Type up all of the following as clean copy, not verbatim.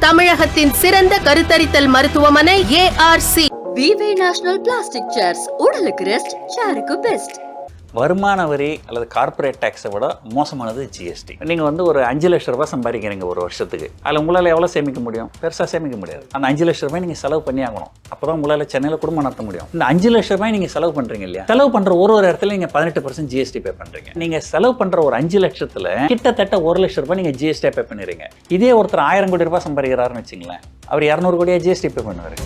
தமிழகத்தின் சிறந்த கருத்தரித்தல் மருத்துவமனை ARC. விவே நேஷனல் பிளாஸ்டிக் சேர்ஸ். உடலுக்கு ரெஸ்ட், சேருக்கு பெஸ்ட். வருமான வரி அல்லது கார்ப்பரேட் டேக்ஸை விட மோசமானது ஜிஎஸ்டி. நீங்கள் வந்து ஒரு 5 லட்ச ரூபாய் சம்பாதிக்கிறீங்க ஒரு வருஷத்துக்கு. அதில் உங்களால் எவ்வளோ சேமிக்க முடியும்? பெருசாக சேமிக்க முடியாது. அந்த 5 லட்ச ரூபாய் நீங்கள் செலவு பண்ணி ஆகணும். அப்போ தான் உங்களால் சென்னையில் குடும்பம் நடத்த முடியும். இந்த 5 லட்ச ரூபாய் நீங்கள் செலவு பண்ணுறீங்க இல்லையா? செலவு பண்ணுற ஒரு இடத்துல நீங்கள் 18% ஜிஎஸ்டி பே பண்ணுறீங்க. நீங்கள் செலவு பண்ணுற ஒரு 5 லட்சத்தில் கிட்டத்தட்ட 1 லட்ச ரூபாய் நீங்கள் ஜிஎஸ்டி பே பண்ணிடுறீங்க. இதே ஒருத்தர் 1000 கோடி ரூபாய் சம்பாதிக்கிறாருன்னு வச்சுங்களேன், அவர் 200 கோடியாக ஜிஎஸ்டி பே பண்ணுவார்.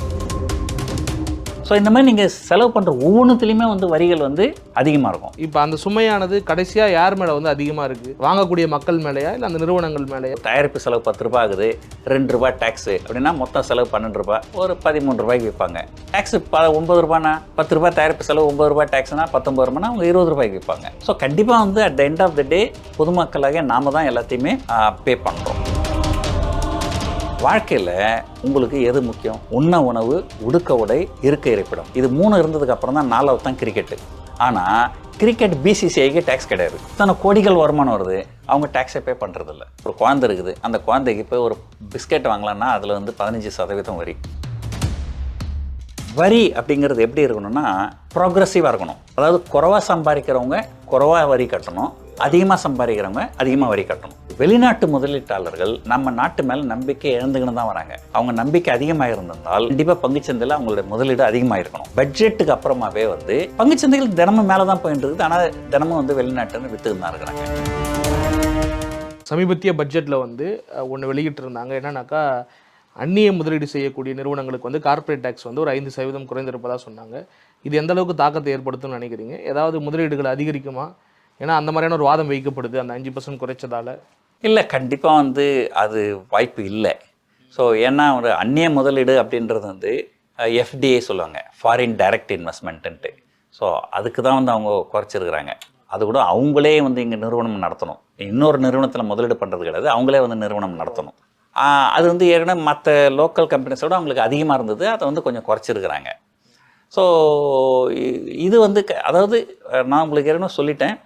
ஸோ இந்த மாதிரி நீங்கள் செலவு பண்ணுற ஒவ்வொன்றுத்துலையுமே வந்து வரிகள் வந்து அதிகமாக இருக்கும். இப்போ அந்த சுமையானது கடைசியாக யார் மேலே வந்து அதிகமாக இருக்குது? வாங்கக்கூடிய மக்கள் மேலேயா இல்லை அந்த நிறுவனங்கள் மேலேயா? தயாரிப்பு செலவு 10 ரூபாய் ஆகுது, 2 ரூபாய் டேக்ஸு அப்படின்னா மொத்தம் செலவு 12 ரூபாய், ஒரு 13 ரூபாய்க்கு விற்பாங்க. டேக்ஸு 9 ரூபாய்னா 10 ரூபாய் தயாரிப்பு செலவு, 9 ரூபாய் டேக்ஸ்னா 19 ரூபாய்னா அவங்க 20 ரூபாய்க்கு விற்பாங்க. ஸோ கண்டிப்பாக வந்து at the end of the day பொதுமக்களாக நாம தான் எல்லாத்தையுமே பே பண்ணுறோம். வாழ்க்கையில் உங்களுக்கு எது முக்கியம்? உண்ண உணவு, உடுக்க உடை, இருக்க இருப்பிடம். இது 3 இருந்ததுக்கு அப்புறம் தான் 4வது தான் கிரிக்கெட்டு. ஆனால் கிரிக்கெட் பிசிசிஐக்கு டேக்ஸ் கிடையாது. இத்தனை கோடிகள் வருமானம் வருது, அவங்க டேக்ஸை பே பண்ணுறதில்ல. ஒரு குழந்தை இருக்குது, அந்த குழந்தைக்கு போய் ஒரு பிஸ்கெட் வாங்கலான்னா அதில் வந்து 15% வரி. வரி அப்படிங்கிறது எப்படி இருக்கணும்னா ப்ரோக்ரெசிவாக இருக்கணும். அதாவது குறைவாக சம்பாதிக்கிறவங்க குறைவாக வரி கட்டணும், அதிகமாக சம்பாதிக்கிறவங்க அதிகமாக வரி கட்டணும். வெளிநாட்டு முதலீட்டாளர்கள் நம்ம நாட்டு மேலே நம்பிக்கை இழந்துக்கின்னு தான் வராங்க. அவங்க நம்பிக்கை அதிகமாக இருந்திருந்தால் கண்டிப்பாக பங்குச்சந்தையில் அவங்களோட முதலீடு அதிகமாக இருக்கணும். பட்ஜெட்டுக்கு அப்புறமாவே வந்து பங்குச்சந்தைகள் தினமும் மேலே தான் போயிட்டு இருக்குது, ஆனால் தினமும் வந்து வெளிநாட்டுன்னு விற்றுக்கு தான் இருக்கிறாங்க. சமீபத்திய பட்ஜெட்டில் வந்து ஒன்று வெளியிட்டு இருந்தாங்க. என்னன்னாக்கா, அந்நிய முதலீடு செய்யக்கூடிய நிறுவனங்களுக்கு வந்து கார்ப்பரேட் டேக்ஸ் வந்து ஒரு 5% குறைந்திருப்பதாக சொன்னாங்க. இது எந்த அளவுக்கு தாக்கத்தை ஏற்படுத்தும்னு நினைக்கிறீங்க? ஏதாவது முதலீடுகள் அதிகரிக்குமா? ஏன்னா அந்த மாதிரியான ஒரு வாதம் வைக்கப்படுது அந்த 5% குறைச்சதால. இல்லை, கண்டிப்பாக வந்து அது வாய்ப்பு இல்லை. ஸோ ஏன்னா ஒரு அந்நிய முதலீடு அப்படின்றது வந்து FDI சொல்லுவாங்க, ஃபாரின் டைரக்ட் இன்வெஸ்ட்மெண்ட்டுன்ட்டு. ஸோ அதுக்கு தான் வந்து அவங்க குறைச்சிருக்கிறாங்க. அது கூட அவங்களே வந்து இங்கே நிறுவனம் நடத்தணும். இன்னொரு நிறுவனத்தில் முதலீடு பண்ணுறது கிடையாது, அவங்களே வந்து நிறுவனம் நடத்தணும். அது வந்து ஏற்கனவே மற்ற லோக்கல் கம்பெனிஸோடு அவங்களுக்கு அதிகமாக இருந்தது, அதை வந்து கொஞ்சம் குறைச்சிருக்கிறாங்க. ஸோ இது வந்து அதாவது நான் உங்களுக்கு ஏற்கனவே சொல்லிட்டேன்,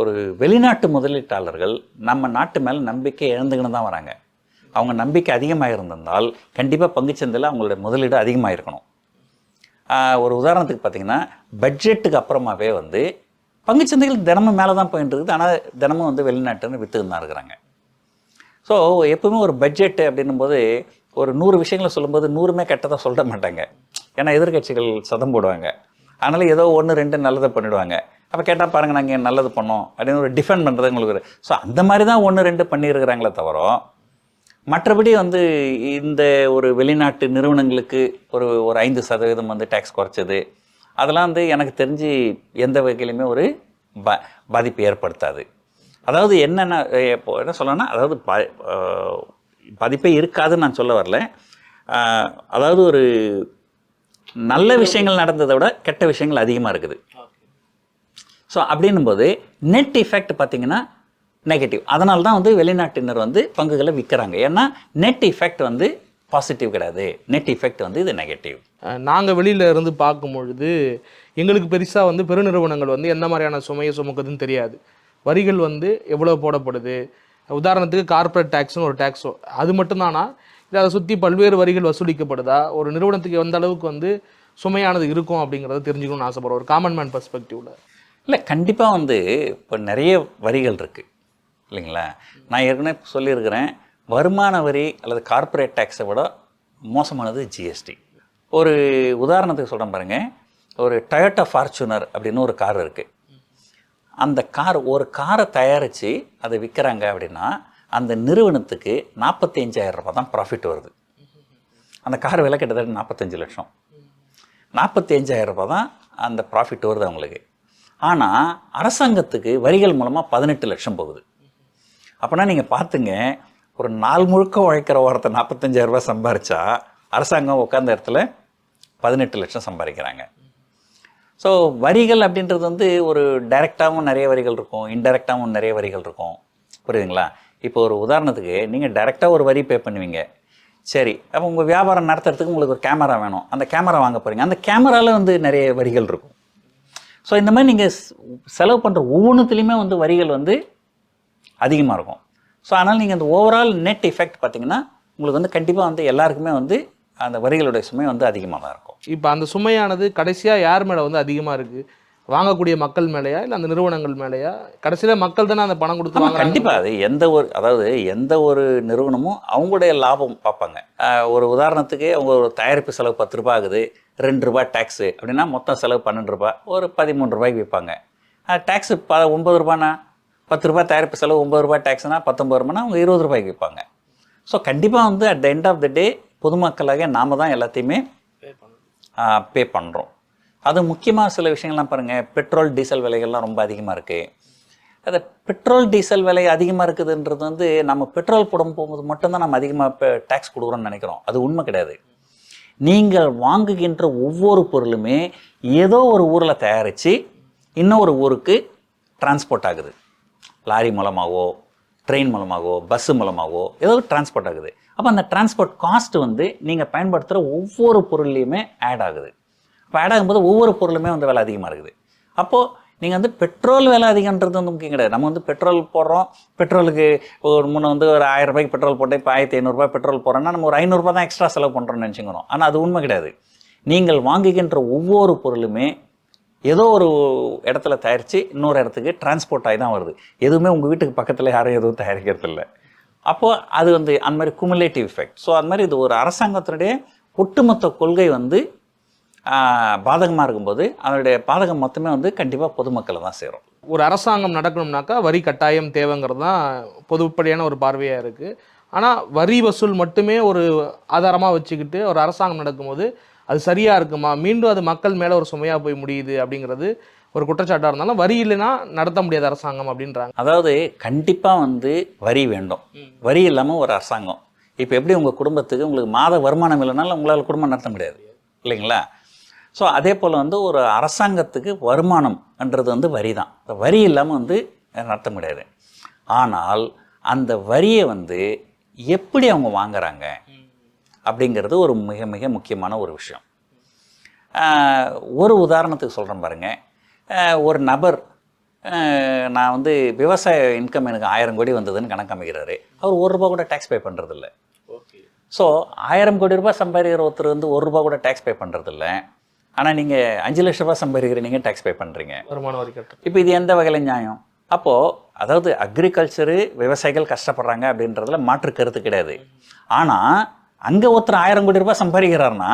ஒரு வெளிநாட்டு முதலீட்டாளர்கள் நம்ம நாட்டு மேலே நம்பிக்கை இழந்துக்கின்னு தான் வராங்க. அவங்க நம்பிக்கை அதிகமாக இருந்திருந்தால் கண்டிப்பாக பங்குச்சந்தையில் அவங்களோட முதலீடு அதிகமாக இருக்கணும். ஒரு உதாரணத்துக்கு பார்த்திங்கன்னா, பட்ஜெட்டுக்கு அப்புறமாவே வந்து பங்குச்சந்தைகள் தினமும் மேலே தான் போயிட்டு இருக்குது, ஆனால் தினமும் வந்து வெளிநாட்டுன்னு விற்றுன்னு தான் இருக்கிறாங்க. ஸோ எப்பவுமே ஒரு பட்ஜெட்டு அப்படின்னும்போது ஒரு 100 விஷயங்களை சொல்லும்போது 100மே கெட்டதாக சொல்ல மாட்டாங்க. ஏன்னா எதிர்கட்சிகள் சதம் போடுவாங்க. அதனால் ஏதோ 1 2 நல்லதை பண்ணிவிடுவாங்க. அப்போ கேட்டால் பாருங்கள் நாங்கள் நல்லது பண்ணோம் அப்படின்னு ஒரு டிஃபெண்ட் பண்ணுறது உங்களுக்கு. ஸோ அந்த மாதிரி தான் 1 2 பண்ணியிருக்கிறாங்களே தவிர, மற்றபடி வந்து இந்த ஒரு வெளிநாட்டு நிறுவனங்களுக்கு ஒரு 5% வந்து டேக்ஸ் குறைச்சது அதெல்லாம் வந்து எனக்கு தெரிஞ்சு எந்த வகையிலுமே ஒரு பாதிப்பு ஏற்படுத்தாது. அதாவது என்னென்ன இப்போ என்ன சொல்லணும்னா, அதாவது பாதிப்பே இருக்காதுன்னு நான் சொல்ல வரல. அதாவது ஒரு நல்ல விஷயங்கள் நடந்ததை விட கெட்ட விஷயங்கள் அதிகமாக இருக்குது. ஸோ அப்படின்னும்போது நெட் எஃபெக்ட் பார்த்திங்கன்னா நெகட்டிவ். அதனால தான் வந்து வெளிநாட்டினர் வந்து பங்குகளை விற்கிறாங்க. ஏன்னா நெட் எஃபெக்ட் வந்து பாசிட்டிவ் கிடையாது, நெட் எஃபெக்ட் வந்து இது நெகட்டிவ். நாங்கள் வெளியில் இருந்து பார்க்கும்பொழுது எங்களுக்கு பெருசாக வந்து பெருநிறுவனங்கள் வந்து எந்த மாதிரியான சுமையை சுமக்குதுன்னு தெரியாது. வரிகள் வந்து எவ்வளோ போடப்படுது, உதாரணத்துக்கு கார்ப்பரேட் டேக்ஸ்னு ஒரு டேக்ஸோ அது மட்டும்தானா, இல்லை அதை சுற்றி பல்வேறு வரிகள் வசூலிக்கப்படுதா, ஒரு நிறுவனத்துக்கு எந்த அளவுக்கு வந்து சுமையானது இருக்கும் அப்படிங்கிறத தெரிஞ்சுக்கணும்னு ஆசைப்படுறோம் ஒரு காமன் மேன் பர்ஸ்பெக்டிவில். இல்லை, கண்டிப்பாக வந்து இப்போ நிறைய வரிகள் இருக்குது இல்லைங்களா. நான் ஏற்கனவே சொல்லியிருக்கிறேன், வருமான வரி அல்லது கார்ப்பரேட் டேக்ஸை விட மோசமானது ஜிஎஸ்டி. ஒரு உதாரணத்துக்கு சொல்கிறேன் பாருங்கள், ஒரு டொயோட்டா ஃபார்ச்சுனர் அப்படின்னு ஒரு கார் இருக்குது. அந்த ஒரு காரை தயாரித்து அதை விற்கிறாங்க அப்படின்னா அந்த நிறுவனத்துக்கு 45,000 ரூபாய் தான் ப்ராஃபிட் வருது. அந்த கார் விலை கிட்டத்தட்ட 45 லட்சம். 45,000 ரூபாய் தான் அந்த ப்ராஃபிட் வருது அவங்களுக்கு. ஆனால் அரசாங்கத்துக்கு வரிகள் மூலமாக 18 லட்சம் போகுது. அப்போனா நீங்கள் பார்த்துங்க, ஒரு நாள் முழுக்க உழைக்கிற ஒருத்தர் 45,000 ரூபாய் சம்பாரித்தா அரசாங்கம் உட்கார்ந்த இடத்துல 18 லட்சம் சம்பாதிக்கிறாங்க. ஸோ வரிகள் அப்படின்றது வந்து ஒரு டைரெக்டாகவும் நிறைய வரிகள் இருக்கும், இன்டைரக்டாகவும் நிறைய வரிகள் இருக்கும். புரியுதுங்களா? இப்போ ஒரு உதாரணத்துக்கு நீங்கள் டைரெக்டாக ஒரு வரி பே பண்ணுவீங்க, சரி. அப்போ உங்கள் வியாபாரம் நடத்துறதுக்கு உங்களுக்கு ஒரு கேமரா வேணும், அந்த கேமரா வாங்க போகிறீங்க, அந்த கேமராவில் வந்து நிறைய வரிகள் இருக்கும். ஸோ இந்த மாதிரி நீங்கள் செலவு பண்ணுற ஒவ்வொன்றுத்துலேயுமே வந்து வரிகள் வந்து அதிகமாக இருக்கும். ஸோ அதனால் நீங்கள் அந்த ஓவரால் நெட் எஃபெக்ட் பார்த்திங்கன்னா உங்களுக்கு வந்து கண்டிப்பாக வந்து எல்லாருக்குமே வந்து அந்த வரிகளுடைய சுமை வந்து அதிகமாக தான் இருக்கும். இப்போ அந்த சுமையானது கடைசியாக யார் மேலே வந்து அதிகமாக இருக்குது? வாங்கக்கூடிய மக்கள் மேலேயா இல்லை அந்த நிறுவனங்கள் மேலேயா? கடைசியில் மக்கள் தானே அந்த பணம் கொடுத்து வாங்குறாங்க. கண்டிப்பாக அது எந்த ஒரு நிறுவனமும் அவங்களுடைய லாபம் பார்ப்பாங்க. ஒரு உதாரணத்துக்கு அவங்க ஒரு தயாரிப்பு செலவு 10 ரூபா ஆகுது, 2 ரூபா டேக்ஸு அப்படின்னா மொத்தம் செலவு 12 ரூபா, ஒரு 13 ரூபாய்க்கு விற்பாங்க. டேக்ஸு 9 ரூபானா 10 ரூபா தயாரிப்பு செலவு, 9 ரூபா டேக்ஸ்னா 19 ரூபானா அவங்க 20 ரூபாய்க்கு விற்பாங்க. ஸோ கண்டிப்பாக வந்து at the end of the day பொதுமக்களாக நாம் தான் எல்லாத்தையுமே பே பண்ணுறோம். அது முக்கியமாக சில விஷயங்கள்லாம் பாருங்கள், பெட்ரோல் டீசல் விலைகள்லாம் ரொம்ப அதிகமாக இருக்குது. அது பெட்ரோல் டீசல் விலை அதிகமாக இருக்குதுன்றது வந்து நம்ம பெட்ரோல் போடும் போகும்போது மட்டும்தான் நம்ம அதிகமாக இப்போ டேக்ஸ் கொடுக்குறோன்னு நினைக்கிறோம். அது உண்மை கிடையாது. நீங்கள் வாங்குகின்ற ஒவ்வொரு பொருளுமே ஏதோ ஒரு ஊரில் தயாரித்து இன்னொரு ஊருக்கு டிரான்ஸ்போர்ட் ஆகுது. லாரி மூலமாகவோ, ட்ரெயின் மூலமாகவோ, பஸ்ஸு மூலமாகவோ ஏதோ டிரான்ஸ்போர்ட் ஆகுது. அப்போ அந்த டிரான்ஸ்போர்ட் காஸ்ட் வந்து நீங்கள் பயன்படுத்துகிற ஒவ்வொரு பொருள்லையுமே ஆட் ஆகுது. இப்போ ஆட் ஆகும்போது ஒவ்வொரு பொருளுமே வந்து விலை அதிகமாக இருக்குது. அப்போது நீங்கள் வந்து பெட்ரோல் விலை அதிகன்றது வந்து முக்கியம் கிடையாது. நம்ம வந்து பெட்ரோல் போடுறோம், பெட்ரோலுக்கு ஒரு முன்னே வந்து ஒரு 1000 ரூபாய்க்கு பெட்ரோல் போட்டு இப்போ 1500 ரூபாய் பெட்ரோல் போடுறோன்னா நம்ம ஒரு 500 ரூபாய் தான் எக்ஸ்ட்ரா செலவு பண்ணுறோம்னு நினச்சிக்கணும். ஆனால் அது உண்மை கிடையாது. நீங்கள் வாங்குகின்ற ஒவ்வொரு பொருளுமே ஏதோ ஒரு இடத்துல தயாரித்து இன்னொரு இடத்துக்கு டிரான்ஸ்போர்ட் ஆகி தான் வருது. எதுவுமே உங்கள் வீட்டுக்கு பக்கத்தில் யாரும் எதுவும் தயாரிக்கிறது இல்லை. அப்போது அது வந்து அந்த மாதிரி குமுலேட்டிவ் எஃபெக்ட். ஸோ அது மாதிரி இது ஒரு அரசாங்கத்தினுடைய ஒட்டுமொத்த கொள்கை வந்து பாதகமாக இருக்கும்போது அதனுடைய பாதகம் மொத்தமே வந்து கண்டிப்பாக பொதுமக்களை தான் சேரும். ஒரு அரசாங்கம் நடக்கணும்னாக்கா வரி கட்டாயம் தேவைங்கிறது தான் பொதுப்படியான ஒரு பார்வையாக இருக்குது. ஆனால் வரி வசூல் மட்டுமே ஒரு ஆதாரமாக வச்சுக்கிட்டு ஒரு அரசாங்கம் நடக்கும்போது அது சரியாக இருக்குமா? மீண்டும் அது மக்கள் மேலே ஒரு சுமையாக போய் முடியுது அப்படிங்கிறது ஒரு குற்றச்சாட்டாக இருந்தாலும் வரி இல்லைன்னா நடத்த முடியாத அரசாங்கம் அப்படின்றாங்க. அதாவது கண்டிப்பாக வந்து வரி வேண்டும். வரி இல்லாமல் ஒரு அரசாங்கம் இப்போ எப்படி உங்கள் குடும்பத்துக்கு உங்களுக்கு மாத வருமானம் இல்லைனாலும் உங்களால் குடும்பம் நடத்த முடியாது இல்லைங்களா? ஸோ அதே போல் வந்து ஒரு அரசாங்கத்துக்கு வருமானம்ன்றது வந்து வரி தான். வரி இல்லாமல் வந்து நடத்த முடியாது. ஆனால் அந்த வரியை வந்து எப்படி அவங்க வாங்குறாங்க அப்படிங்கிறது ஒரு மிக மிக முக்கியமான ஒரு விஷயம். ஒரு உதாரணத்துக்கு சொல்கிறேன் பாருங்கள். ஒரு நபர் நான் வந்து விவசாய இன்கம் எனக்கு 1000 கோடி வந்ததுன்னு கணக்கு அமைக்கிறாரு. அவர் 1 ரூபா கூட டேக்ஸ் பே பண்ணுறதில்ல. ஸோ 1000 கோடி ரூபாய் சம்பாதிக்கிற ஒருத்தர் வந்து 1 ரூபா கூட டேக்ஸ் பே பண்ணுறதில்ல. ஆனால் நீங்கள் 5 லட்ச ரூபா சம்பாதிக்கிற நீங்கள் டேக்ஸ் பே பண்ணுறீங்க. வருமான வரி கட்டுறோம். இப்போ இது எந்த வகையில் நியாயம்? அப்போது அதாவது அக்ரிகல்ச்சரு விவசாயிகள் கஷ்டப்படுறாங்க அப்படின்றதுல மாற்று கருத்து கிடையாது. ஆனால் அங்கே ஒருத்தர் 1000 கோடி ரூபாய் சம்பாதிக்கிறாருன்னா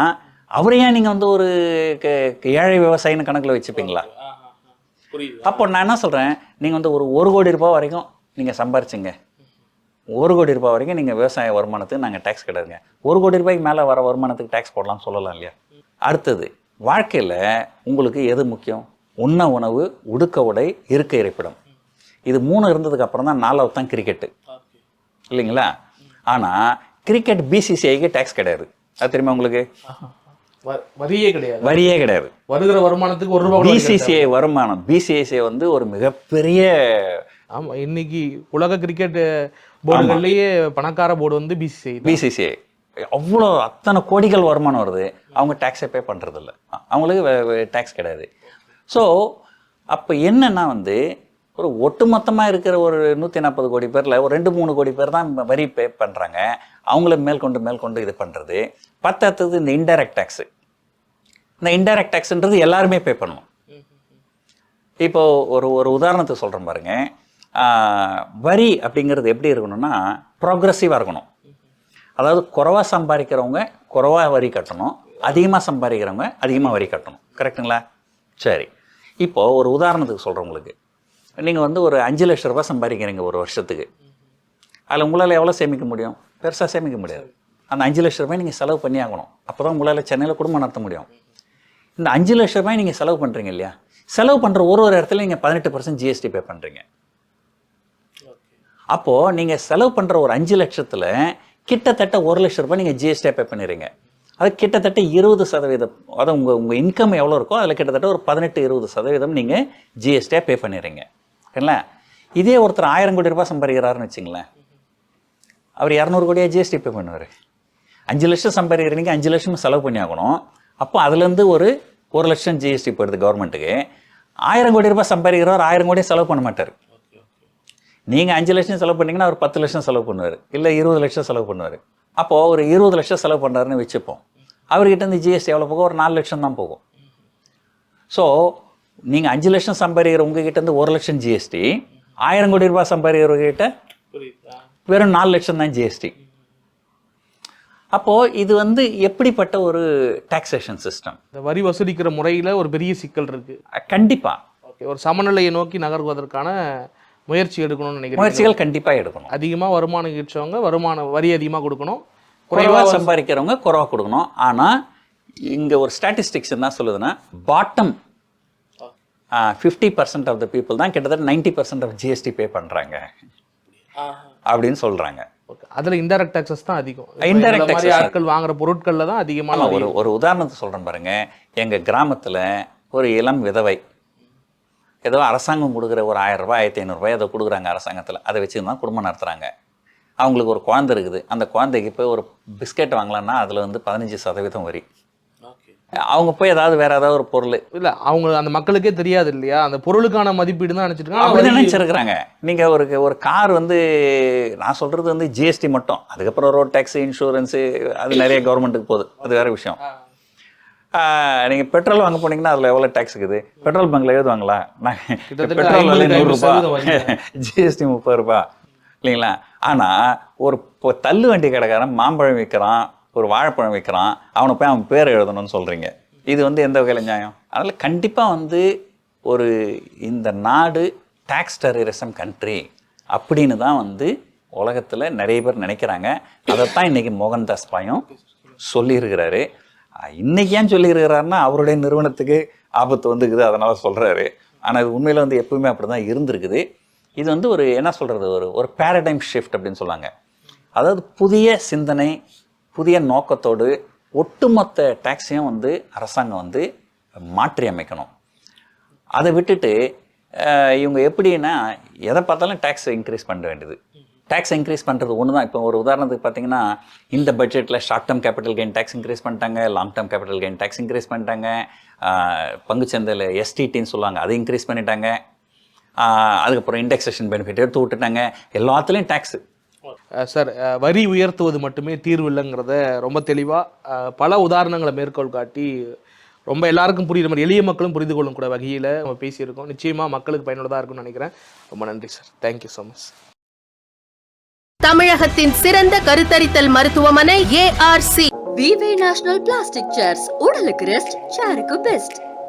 அவரையே நீங்கள் வந்து ஒரு ஏழை விவசாயின்னு கணக்கில் வச்சுப்பீங்களா? அப்போ நான் என்ன சொல்கிறேன், நீங்கள் வந்து ஒரு 1 கோடி ரூபாய் வரைக்கும் நீங்கள் சம்பாரிச்சிங்க, 1 கோடி ரூபாய் வரைக்கும் நீங்கள் விவசாய வருமானத்துக்கு நாங்கள் டேக்ஸ் கிடையாதுங்க. 1 கோடி ரூபாய்க்கு மேலே வர வருமானத்துக்கு டேக்ஸ் போடலாம்னு சொல்லலாம் இல்லையா? அடுத்தது, வாழ்க்கையில் உங்களுக்கு எது முக்கியம்? உண்ண உணவு, உடுக்க உடை, இருக்க இருப்பிடம். இது 3 இருந்ததுக்கு அப்புறம் தான் 4வது தான் கிரிக்கெட்டு இல்லைங்களா? ஆனால் கிரிக்கெட் பிசிசிஐக்கு டேக்ஸ் கிடையாது. அது தெரியுமா உங்களுக்கு? வரியே கிடையாது. வரியே கிடையாது. வருகிற வருமானத்துக்கு 1 ரூபா. பிசிசிஐ வருமானம், பிசிசிஐ வந்து ஒரு மிகப்பெரிய, ஆமாம், இன்னைக்கு உலக கிரிக்கெட் போர்டுகள்லேயே பணக்கார போர்டு வந்து பிசிசிஐ. அவ்வளோ அத்தனை கோடிகள் வருமானம் வருது. அவங்க டேக்ஸை பே பண்ணுறதில்ல, அவங்களுக்கு டேக்ஸ் கிடையாது. ஸோ அப்போ என்னன்னா வந்து ஒரு ஒட்டுமொத்தமாக இருக்கிற ஒரு 140 கோடி பேரில் ஒரு 2-3 கோடி பேர் தான் வரி பே பண்ணுறாங்க. அவங்கள மேற்கொண்டு இது பண்ணுறது. பத்தாத்தது இந்த இன்டைரக்ட் டேக்ஸு. இந்த இன்டைரக்ட் டேக்ஸுன்றது எல்லாருமே பே பண்ணணும். இப்போது ஒரு உதாரணத்துக்கு சொல்கிறேன் பாருங்க. வரி அப்படிங்கிறது எப்படி இருக்கணும்னா ப்ராக்ரெசிவாக இருக்கணும். அதாவது குறைவாக சம்பாதிக்கிறவங்க குறைவாக வரி கட்டணும், அதிகமாக சம்பாதிக்கிறவங்க அதிகமாக வரி கட்டணும். கரெக்டுங்களா? சரி, இப்போது ஒரு உதாரணத்துக்கு சொல்கிறவங்களுக்கு, நீங்கள் வந்து ஒரு 5 லட்ச ரூபாய் சம்பாதிக்கிறீங்க ஒரு வருஷத்துக்கு. அதில் உங்களால் எவ்வளோ சேமிக்க முடியும்? பெருசாக சேமிக்க முடியாது. அந்த 5 லட்ச ரூபாய் நீங்கள் செலவு பண்ணி ஆகணும். அப்போ தான் உங்களால் சென்னையில் குடும்பம் நடத்த முடியும். இந்த 5 லட்ச ரூபாய் நீங்கள் செலவு பண்ணுறீங்க இல்லையா? செலவு பண்ணுற ஒரு இடத்துல நீங்கள் 18% ஜிஎஸ்டி பே பண்ணுறீங்க. அப்போது நீங்கள் செலவு பண்ணுற ஒரு 5 லட்சத்தில் கிட்டத்தட்ட 1 லட்ச ரூபாய் நீங்கள் ஜிஎஸ்டியாக பே பண்ணிடுறீங்க. அது கிட்டத்தட்ட 20%. அதாவது உங்கள் இன்கம் எவ்வளோ இருக்கோ அதில் கிட்டத்தட்ட ஒரு 18-20% நீங்கள் ஜிஎஸ்டியாக பே பண்ணிடுறீங்க. சரிங்களா? இதே ஒருத்தர் 1000 கோடி ரூபாய் சம்பாதிக்கிறாருன்னு வச்சுங்களேன், அவர் 200 கோடியாக ஜிஎஸ்டி பே பண்ணுவார். 5 லட்சம் சம்பாதிக்கிறீங்க, 5 லட்சமும் செலவு பண்ணி ஆகணும். அப்போ அதுலேருந்து ஒரு 1 லட்சம் ஜிஎஸ்டி போயிடுது கவர்மெண்ட்டுக்கு. 1000 கோடி ரூபாய் சம்பாதிக்கிறவர் 1000 கோடியை செலவு பண்ண மாட்டார். நீங்கள் 5 லட்சம் செலவு பண்ணிங்கன்னா அவர் 10 லட்சம் செலவு பண்ணுவார், இல்லை 20 லட்சம் செலவு பண்ணுவார். அப்போது ஒரு 20 லட்சம் செலவு பண்ணுறாருன்னு வச்சுப்போம். அவர்கிட்ட இருந்து ஜிஎஸ்டி எவ்வளோ போகும்? ஒரு 4 லட்சம் தான் போகும். ஸோ நீங்கள் 5 லட்சம் சம்பாதிக்கிற உங்ககிட்ட இருந்து 1 லட்சம் ஜிஎஸ்டி, 1000 கோடி ரூபாய் சம்பாதிக்கிறவர்கிட்ட வெறும் 4 லட்சம் தான் ஜிஎஸ்டி. அப்போது இது வந்து எப்படிப்பட்ட ஒரு டாக்ஸேஷன் சிஸ்டம்? இந்த வரி வசூலிக்கிற முறையில் ஒரு பெரிய சிக்கல் இருக்குது. கண்டிப்பாக ஓகே, ஒரு சமநிலையை நோக்கி நகர்வதற்கான முயற்சி எடுக்கணும்னு நினைக்கிறேன். முயற்சிகள் கண்டிப்பாக எடுக்கணும். அதிகமாக வருமானம் ஈற்றவங்க வரி அதிகமாக கொடுக்கணும், குறைவாக சம்பாதிக்கிறவங்க குறைவாக கொடுக்கணும். ஆனால் இங்கே ஒரு ஸ்டாட்டிஸ்டிக்ஸ் என்ன சொல்லுதுன்னா, பாட்டம் 50% ஆஃப் த பீப்புள் தான் கிட்டத்தட்ட 90% ஆஃப் ஜிஎஸ்டி பே பண்ணுறாங்க அப்படின்னு சொல்கிறாங்க. அதில் இன்டைரக்ட் டாக்ஸஸ் தான் அதிகம். இன்டைரக்ட் டாக்ஸ் ஆட்கள் வாங்குற பொருட்களில் தான் அதிகமான. ஒரு உதாரணத்தை சொல்கிறேன் பாருங்க. எங்கள் கிராமத்தில் ஒரு இளம் விதவை ஏதோ அரசாங்கம் கொடுக்குற ஒரு 1000 ரூபாய் 1500 ரூபாய் அதை கொடுக்குறாங்க அரசாங்கத்தில். அதை வச்சு தான் குடும்பம் நடத்துகிறாங்க. அவங்களுக்கு ஒரு குழந்தை இருக்குது. அந்த குழந்தைக்கு போய் ஒரு பிஸ்கெட் வாங்கலான்னா அதில் வந்து 15% வரி. அவங்க போய் ஏதாவது வேற ஏதாவது ஒரு பொருள் இல்லை, அவங்க அந்த மக்களுக்கே தெரியாது இல்லையா, அந்த பொருளுக்கான மதிப்பீடு தான் நினச்சிருக்காங்க. அப்படி நினச்சிருக்கிறாங்க. நீங்கள் ஒரு கார் வந்து, நான் சொல்கிறது வந்து ஜிஎஸ்டி மட்டும், அதுக்கப்புறம் ரோட் டேக்ஸு, இன்சூரன்ஸு, அது நிறைய கவர்மெண்ட்டுக்கு போகுது, அது வேறு விஷயம். நீங்கள் பெட்ரோல் வாங்க போனீங்கன்னா அதில் எவ்வளோ டேக்ஸ் இருக்குது? பெட்ரோல் பங்கில் எழுதுவாங்களா? பெட்ரோல் விலை 100 ரூபாய், ஜிஎஸ்டி 30 ரூபா இல்லைங்களா? ஆனால் ஒரு தள்ளு வண்டி கடைக்காரன் மாம்பழம் விற்கிறான், ஒரு வாழைப்பழம் விற்கிறான், அவனை போய் அவன் பேர் எழுதணும்னு சொல்கிறீங்க. இது வந்து எந்த வகையில் நியாயம்? அதனால் கண்டிப்பாக வந்து இந்த நாடு டேக்ஸ் டெரரிசம் கண்ட்ரி அப்படின்னு தான் வந்து உலகத்தில் நிறைய பேர் நினைக்கிறாங்க. அதைத்தான் இன்றைக்கி மோகன்தாஸ் பாயும் சொல்லியிருக்கிறாரு. இன்றைக்கி ஏன் சொல்லியிருக்கிறாருன்னா, அவருடைய நிறுவனத்துக்கு ஆபத்து வந்துக்குது, அதனால் சொல்கிறாரு. ஆனால் இது உண்மையில் வந்து எப்பவுமே அப்படி தான் இருந்திருக்குது. இது வந்து ஒரு என்ன சொல்கிறது, ஒரு பேரடைம் ஷிஃப்ட் அப்படின்னு சொல்லுவாங்க. அதாவது புதிய சிந்தனை, புதிய நோக்கத்தோடு ஒட்டுமொத்த டேக்ஸையும் வந்து அரசாங்கம் வந்து மாற்றி அமைக்கணும். அதை விட்டுட்டு இவங்க எப்படின்னா எதை பார்த்தாலும் டேக்ஸ் இன்க்ரீஸ் பண்ண வேண்டியது. டேக்ஸ் இன்க்ரீஸ் பண்ணுறது ஒன்று தான். இப்போ ஒரு உதாரணத்துக்கு பார்த்தீங்கன்னா, இந்த பட்ஜெட்டில் short term capital gain tax increase பண்ணிட்டாங்க, long term capital gain tax increase பண்ணிட்டாங்க, பங்குச்சந்தையில் எஸ்டிடின்னு சொல்லுவாங்க அதை இன்க்ரீஸ் பண்ணிட்டாங்க, அதுக்கப்புறம் இண்டெக்ஸேஷன் பெனிஃபிட் எடுத்து விட்டுட்டாங்க, எல்லாத்துலேயும் டேக்ஸு. சார், வரி உயர்த்துவது மட்டுமே தீர்வு இல்லைங்கிறத ரொம்ப தெளிவாக பல உதாரணங்களை மேற்கோள் காட்டி ரொம்ப எல்லாருக்கும் புரியுற மாதிரி, எளிய மக்களும் புரிந்து கொள்ளும் கூட வகையில் நம்ம பேசியிருக்கோம். நிச்சயமாக மக்களுக்கு பயனுள்ளதாக இருக்கும்னு நினைக்கிறேன். ரொம்ப நன்றி சார். Thank you so much. தமிழகத்தின் சிறந்த கருத்தரித்தல் மருத்துவமனை ARC. விவே நேஷனல் பிளாஸ்டிக் சேர்ஸ். உடலுக்கு ரெஸ்ட், சேருக்கு பெஸ்ட்.